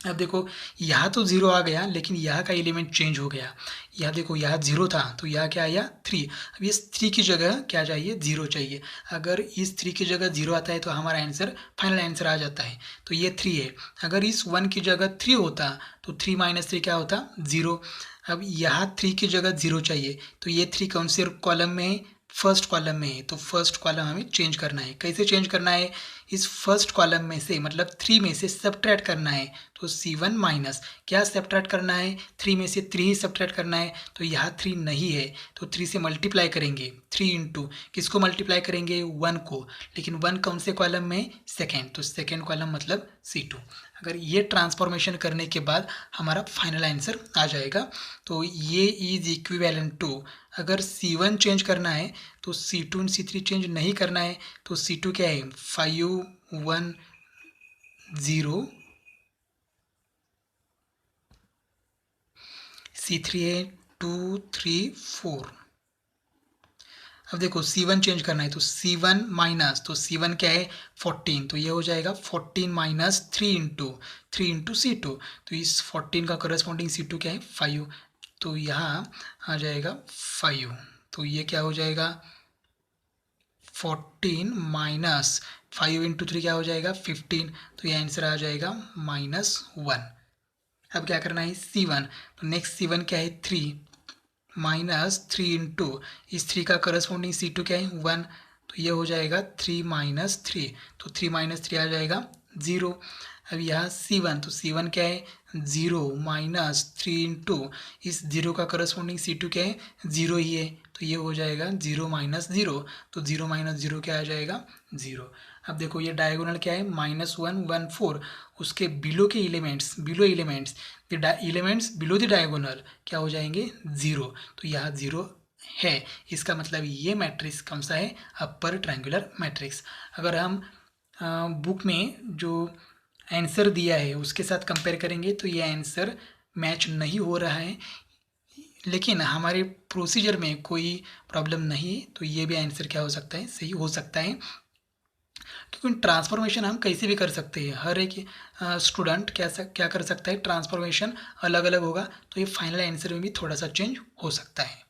अब देखो यहाँ तो 0 आ गया, लेकिन यहाँ का एलिमेंट चेंज हो गया। यहाँ देखो यहाँ 0 था तो यहाँ क्या आया, 3। अब इस 3 की जगह क्या चाहिए, 0 चाहिए। अगर इस 3 की जगह 0 आता है तो हमारा आंसर, फाइनल आंसर आ जाता है। तो ये 3 है। अगर इस 1 की जगह 3 होता तो 3 - 3 क्या होता, 0। अब यहाँ 3 की जगह 0 चाहिए, तो ये 3 कौन से कॉलम में है, फर्स्ट कॉलम में है, तो फर्स्ट कॉलम हमें चेंज करना है। कैसे चेंज करना है, इस फर्स्ट कॉलम में से मतलब 3 में से सब्ट्रैक्ट करना है। तो C1 माइनस क्या सब्ट्रैक्ट करना है, 3 में से 3 ही सब्ट्रैक्ट करना है। तो यहाँ 3 नहीं है तो 3 से मल्टीप्लाई करेंगे, 3 इंटू किसको मल्टीप्लाई करेंगे, 1 को, लेकिन 1 कौन से कॉलम में, सेकेंड, तो सेकेंड कॉलम मतलब C2। अगर ये ट्रांसफॉर्मेशन करने के बाद हमारा फाइनल आंसर आ जाएगा। तो ये इज इक्विवेलेंट टू, अगर C1 चेंज करना है तो C2 और C3 चेंज नहीं करना है। तो C2 क्या है, 5 1 0 C3 है 2 3 4। अब देखो C1 चेंज करना है तो C1 माइनस, तो C1 क्या है 14, तो ये हो जाएगा 14 माइनस 3 इंटू C2, तो इस 14 का करस्पॉन्डिंग C2 क्या है 5, तो यहाँ आ जाएगा 5, तो ये क्या हो जाएगा 14 माइनस 5 इंटू 3 क्या हो जाएगा 15, तो ये आंसर आ जाएगा -1। अब क्या करना है C1, तो नेक्स्ट C1 क्या है 3 माइनस 3 इंटू इस 3 का करस्पॉन्डिंग C2 क्या है 1, तो ये हो जाएगा 3 - 3, तो 3 - 3 आ जाएगा 0। अब यहाँ C1, तो C1 क्या है 0 माइनस 3 इंटू इस 0 का करस्पॉन्डिंग C2 क्या है 0 ही है, तो ये हो जाएगा 0 - 0, तो 0 - 0 क्या आ जाएगा 0। अब देखो ये डायगोनल क्या है -1 1 4, उसके बिलो के elements, below elements elements below the diagonal क्या हो जाएंगे 0, तो यहाँ 0 है, इसका मतलब ये मैट्रिक्स कौन सा है अपर ट्रायंगुलर मैट्रिक्स। अगर हम बुक में जो आंसर दिया है उसके साथ कंपेयर करेंगे तो ये आंसर मैच नहीं हो रहा है, लेकिन हमारे प्रोसीजर में कोई प्रॉब्लम नहीं है, तो ये भी आंसर क्या हो सकता है सही हो सकता है, क्योंकि ट्रांसफॉर्मेशन हम कैसे भी कर सकते हैं। हर एक स्टूडेंट क्या कर सकता है, ट्रांसफॉर्मेशन अलग अलग होगा, तो ये फाइनल आंसर में भी थोड़ा सा चेंज हो सकता है।